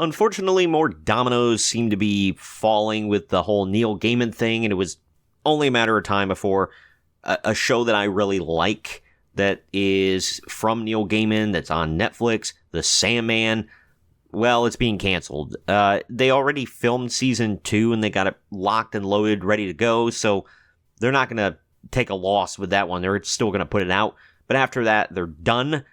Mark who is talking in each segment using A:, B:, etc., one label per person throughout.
A: unfortunately, more dominoes seem to be falling with the whole Neil Gaiman thing, and it was only a matter of time before a show that I really like that is from Neil Gaiman, that's on Netflix, The Sandman, well, it's being canceled. They already filmed season 2, and they got it locked and loaded, ready to go, so they're not going to take a loss with that one. They're still going to put it out, but after that, they're done.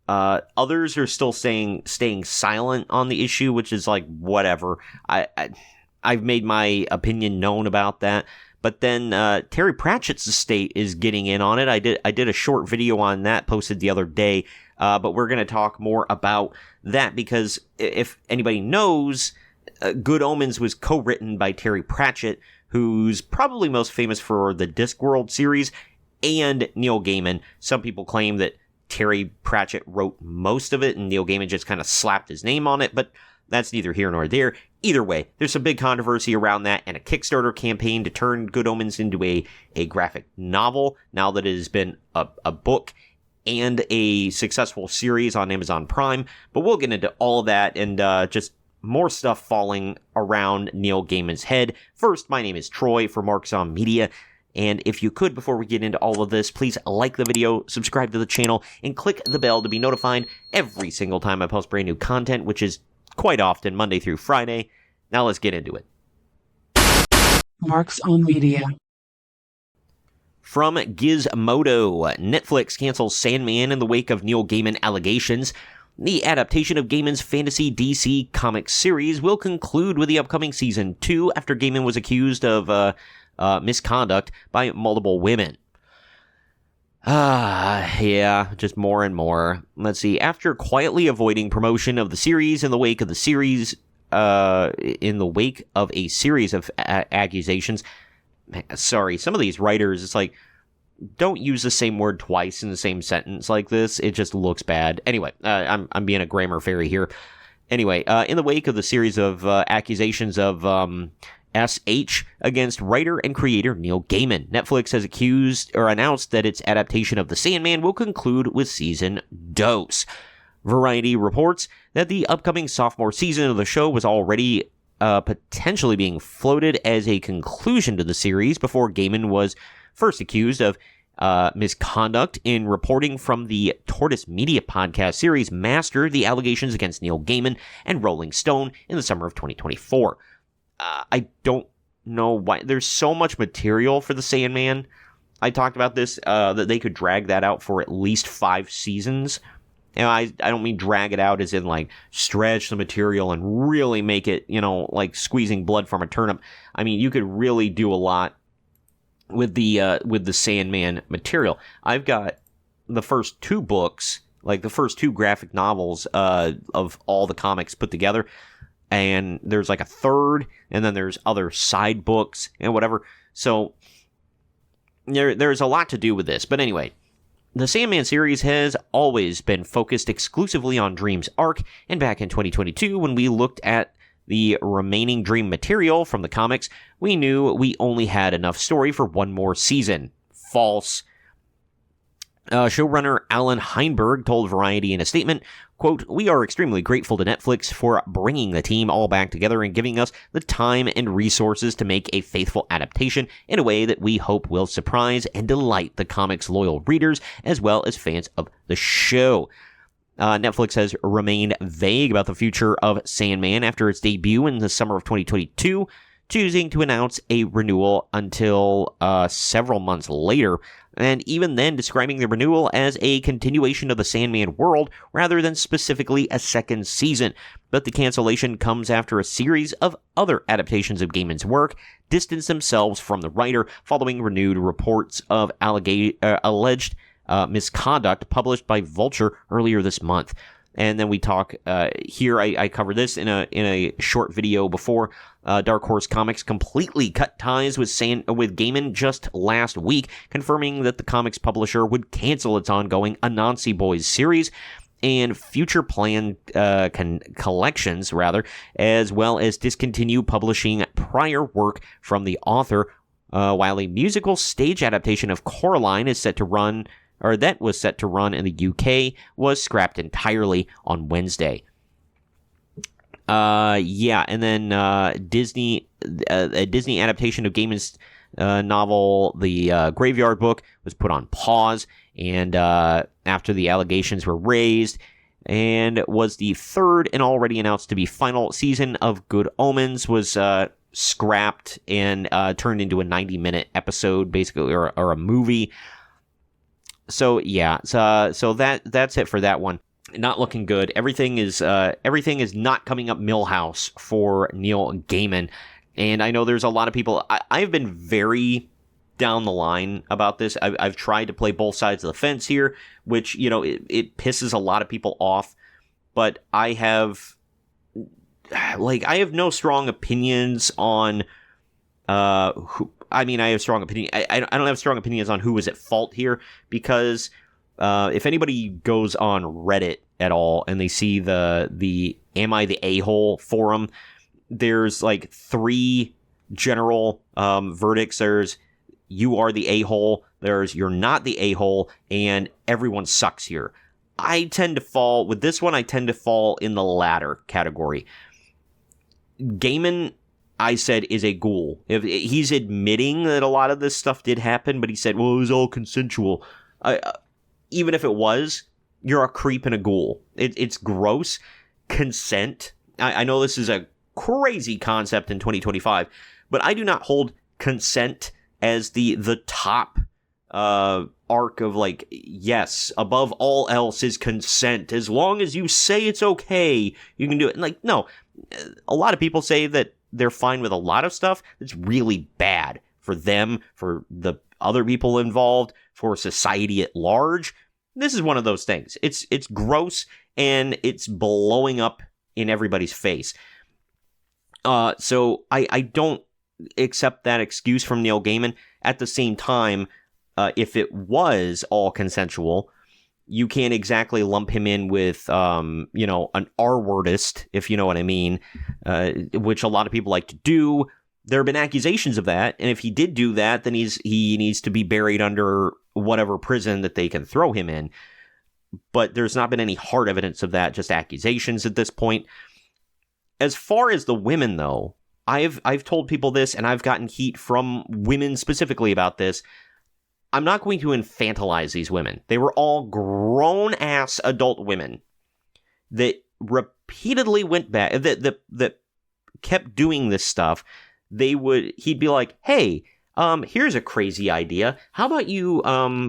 A: Others are still staying silent on the issue, which is like, whatever. I've made my opinion known about that. But then Terry Pratchett's estate is getting in on it. I did a short video on that, posted the other day. But we're going to talk more about that because if anybody knows, Good Omens was co-written by Terry Pratchett, who's probably most famous for the Discworld series, and Neil Gaiman. Some people claim that Terry Pratchett wrote most of it and Neil Gaiman just kind of slapped his name on it, but that's neither here nor there. Either way, there's some big controversy around that and a Kickstarter campaign to turn Good Omens into a graphic novel now that it has been a book and a successful series on Amazon Prime. But we'll get into all of that and just more stuff falling around Neil Gaiman's head. First, my name is Troy for Marks on Media. And if you could, before we get into all of this, please like the video, subscribe to the channel, and click the bell to be notified every single time I post brand new content, which is quite often, Monday through Friday. Now let's get into it.
B: Marks on Media.
A: From Gizmodo, Netflix cancels Sandman in the wake of Neil Gaiman allegations. The adaptation of Gaiman's fantasy DC Comics series will conclude with the upcoming Season 2 after Gaiman was accused of misconduct by multiple women. Yeah, just more and more. Let's see. After quietly avoiding promotion of the series in the wake of a series of accusations. Sorry, some of these writers, it's like, don't use the same word twice in the same sentence like this. It just looks bad. Anyway, I'm being a grammar fairy here. Anyway, in the wake of the series of accusations of SH against writer and creator Neil Gaiman, Netflix has announced that its adaptation of The Sandman will conclude with season 2. Variety reports that the upcoming sophomore season of the show was already potentially being floated as a conclusion to the series before Gaiman was first accused of misconduct in reporting from the Tortoise Media podcast series Master, the allegations against Neil Gaiman and Rolling Stone in the summer of 2024. I don't know why. There's so much material for The Sandman. I talked about this, that they could drag that out for at least 5 seasons. And I don't mean drag it out as in, like, stretch the material and really make it, like squeezing blood from a turnip. I mean, you could really do a lot with the Sandman material. I've got the first 2 books, like the first 2 graphic novels of all the comics put together. And there's like a third, and then there's other side books and whatever. So there's a lot to do with this. But anyway, the Sandman series has always been focused exclusively on Dream's arc, and back in 2022, when we looked at the remaining Dream material from the comics, we knew we only had enough story for one more season. False. Showrunner Alan Heinberg told Variety in a statement, quote, "We are extremely grateful to Netflix for bringing the team all back together and giving us the time and resources to make a faithful adaptation in a way that we hope will surprise and delight the comics' loyal readers as well as fans of the show." Netflix has remained vague about the future of Sandman after its debut in the summer of 2022, choosing to announce a renewal until several months later, and even then describing the renewal as a continuation of the Sandman world rather than specifically a second season. But the cancellation comes after a series of other adaptations of Gaiman's work distanced themselves from the writer following renewed reports of alleged misconduct published by Vulture earlier this month. And then we talk here. I covered this in a short video before. Dark Horse Comics completely cut ties with Gaiman just last week, confirming that the comics publisher would cancel its ongoing Anansi Boys series and future planned collections, as well as discontinue publishing prior work from the author, while a musical stage adaptation of Coraline is set to run. Or that was set to run in the UK, was scrapped entirely on Wednesday. Yeah, and then Disney, a Disney adaptation of Gaiman's novel, The Graveyard Book, was put on pause, and after the allegations were raised, and was the third and already announced to be final season of Good Omens was scrapped and turned into a 90-minute episode, basically, or a movie. So yeah, so that's it for that one. Not looking good. Everything is not coming up Millhouse for Neil Gaiman, and I know there's a lot of people. I've been very down the line about this. I've tried to play both sides of the fence here, which it pisses a lot of people off. But I have no strong opinions on who. I mean, I have strong opinion. I don't have strong opinions on who was at fault here, because if anybody goes on Reddit at all and they see the Am I the A-hole forum, there's like 3 general verdicts. There's you are the a-hole, there's you're not the a-hole, and everyone sucks here. I tend to fall in the latter category. Gaiman, I said, is a ghoul. If he's admitting that a lot of this stuff did happen, but he said, well, it was all consensual. Even if it was, you're a creep and a ghoul. It's gross. Consent. I know this is a crazy concept in 2025, but I do not hold consent as the top arc of like, yes, above all else is consent. As long as you say it's okay, you can do it. And like, no, a lot of people say that they're fine with a lot of stuff that's really bad for them, for the other people involved, for society at large. This is one of those things. It's gross, and it's blowing up in everybody's face. So I don't accept that excuse from Neil Gaiman. At the same time, if it was all consensual, you can't exactly lump him in with, an R-wordist, if you know what I mean, which a lot of people like to do. There have been accusations of that, and if he did do that, then he needs to be buried under whatever prison that they can throw him in. But there's not been any hard evidence of that, just accusations at this point. As far as the women, though, I've told people this, and I've gotten heat from women specifically about this. I'm not going to infantilize these women. They were all grown-ass adult women that repeatedly went back, that kept doing this stuff. He'd be like, hey, here's a crazy idea. How about you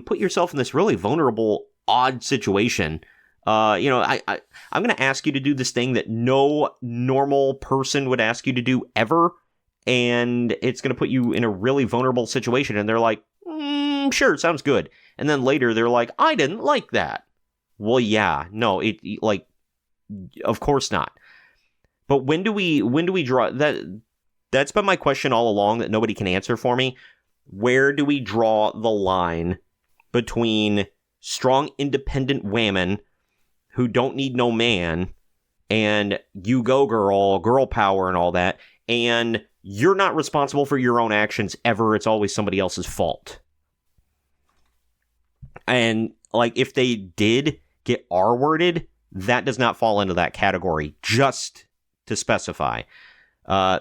A: put yourself in this really vulnerable, odd situation? I'm going to ask you to do this thing that no normal person would ask you to do ever, and it's going to put you in a really vulnerable situation. And they're like, sure, sounds good. And then later they're like, I didn't like that. Well, yeah, no, of course not. But when do we draw that? That's been my question all along that nobody can answer for me. Where do we draw the line between strong, independent women who don't need no man, and you go girl power and all that, and you're not responsible for your own actions ever, it's always somebody else's fault? And, like, if they did get R-worded, that does not fall into that category, just to specify.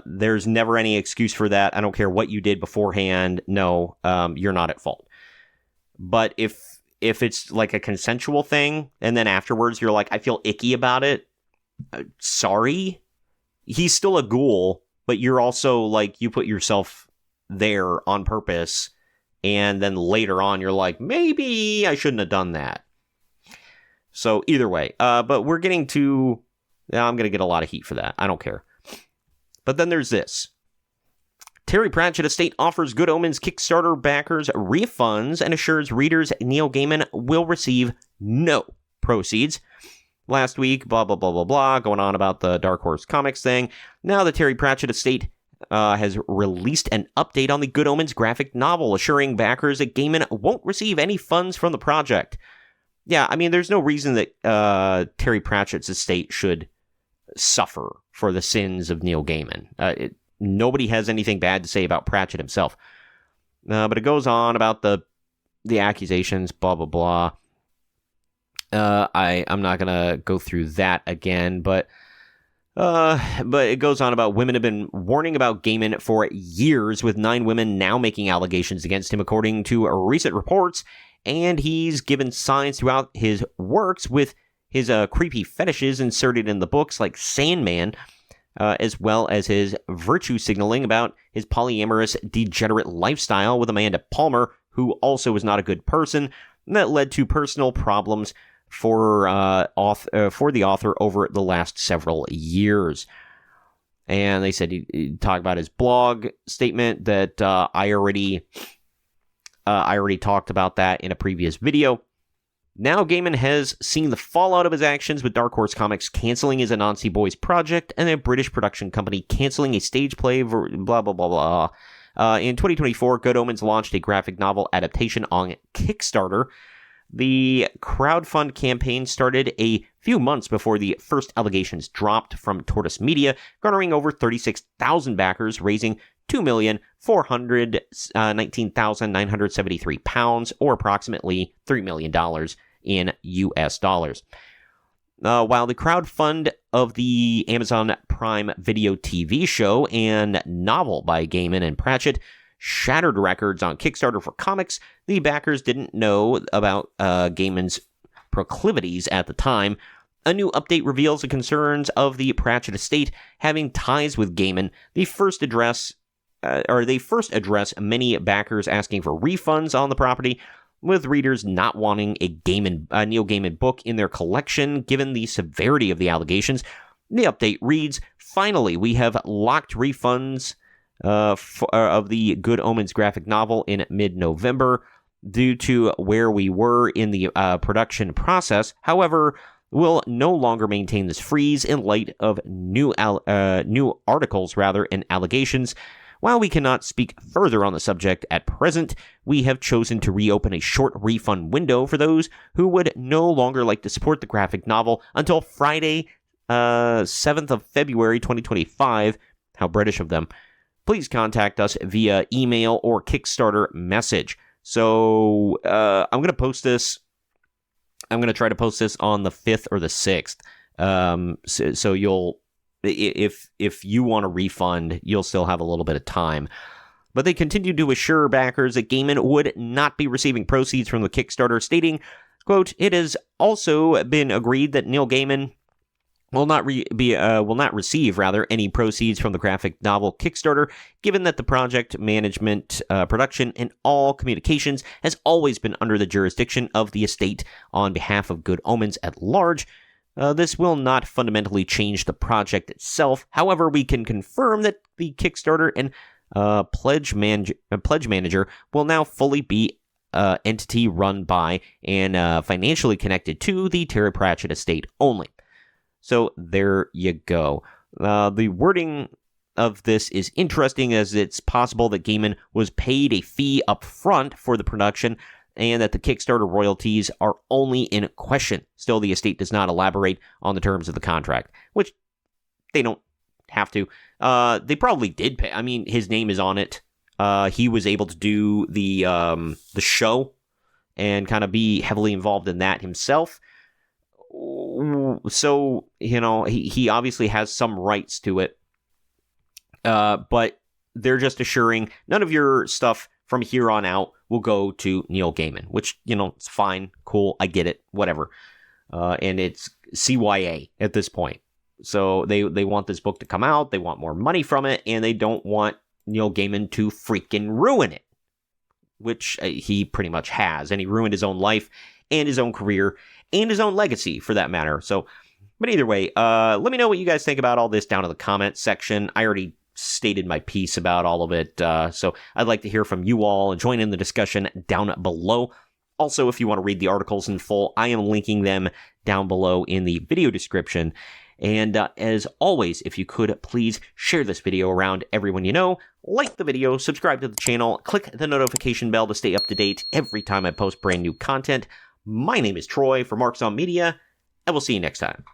A: There's never any excuse for that. I don't care what you did beforehand. No, you're not at fault. But if it's like a consensual thing, and then afterwards you're like, I feel icky about it, sorry? He's still a ghoul, but you're also, like, you put yourself there on purpose, and then later on you're like, maybe I shouldn't have done that. So either way, but we're getting to... I'm going to get a lot of heat for that. I don't care. But then there's this. Terry Pratchett estate offers Good Omens Kickstarter backers refunds and assures readers Neil Gaiman will receive no proceeds. Last week, blah, blah, blah, blah, blah, going on about the Dark Horse Comics thing. Now the Terry Pratchett estate has released an update on the Good Omens graphic novel, assuring backers that Gaiman won't receive any funds from the project. Yeah, I mean, there's no reason that Terry Pratchett's estate should suffer for the sins of Neil Gaiman. Nobody has anything bad to say about Pratchett himself. But it goes on about the accusations, blah, blah, blah. I'm not going to go through that again, but But it goes on about women have been warning about Gaiman for years, with 9 women now making allegations against him, according to recent reports. And he's given signs throughout his works with his creepy fetishes inserted in the books, like Sandman, as well as his virtue signaling about his polyamorous, degenerate lifestyle with Amanda Palmer, who also was not a good person, and that led to personal problems for the author over the last several years. And they said he talked about his blog statement that I already talked about that in a previous video. Now Gaiman has seen the fallout of his actions, with Dark Horse Comics canceling his Anansi Boys project and a British production company canceling a stage play, blah, blah, blah, blah. In 2024, Good Omens launched a graphic novel adaptation on Kickstarter. The crowdfund campaign started a few months before the first allegations dropped from Tortoise Media, garnering over 36,000 backers, raising £2,419,973, or approximately $3 million in US dollars. While the crowdfund of the Amazon Prime Video TV show and novel by Gaiman and Pratchett shattered records on Kickstarter for comics, the backers didn't know about Gaiman's proclivities at the time. A new update reveals the concerns of the Pratchett estate having ties with Gaiman. They first address many backers asking for refunds on the property, with readers not wanting a Neil Gaiman book in their collection given the severity of the allegations. The update reads, "Finally, we have locked refunds of the Good Omens graphic novel in mid-November due to where we were in the production process. However, we'll no longer maintain this freeze in light of new articles and allegations. While we cannot speak further on the subject at present, we have chosen to reopen a short refund window for those who would no longer like to support the graphic novel until Friday, 7th of February 2025. How British of them. Please contact us via email or Kickstarter message." So I'm going to post this. I'm going to try to post this on the 5th or the 6th. So you'll, if you want a refund, you'll still have a little bit of time. But they continued to assure backers that Gaiman would not be receiving proceeds from the Kickstarter, stating, quote, "It has also been agreed that Neil Gaiman will not receive any proceeds from the graphic novel Kickstarter, given that the project management, production, and all communications has always been under the jurisdiction of the estate on behalf of Good Omens at large. This will not fundamentally change the project itself. However, we can confirm that the Kickstarter and pledge manager will now fully be entity run by and financially connected to the Terry Pratchett estate only." So there you go. The wording of this is interesting, as it's possible that Gaiman was paid a fee up front for the production and that the Kickstarter royalties are only in question. Still, the estate does not elaborate on the terms of the contract, which they don't have to. They probably did pay. I mean, his name is on it. He was able to do the show and kind of be heavily involved in that himself. So, he obviously has some rights to it. But they're just assuring none of your stuff from here on out will go to Neil Gaiman, which, it's fine, cool, I get it, whatever. And it's CYA at this point. So they want this book to come out, they want more money from it, and they don't want Neil Gaiman to freaking ruin it, which he pretty much has. And he ruined his own life and his own career and his own legacy, for that matter. So, but either way, let me know what you guys think about all this down in the comment section. I already stated my piece about all of it, so I'd like to hear from you all and join in the discussion down below. Also, if you want to read the articles in full, I am linking them down below in the video description. And as always, if you could please share this video around everyone you know, like the video, subscribe to the channel, click the notification bell to stay up to date every time I post brand new content. My name is Troy for Marks on Media, and we'll see you next time.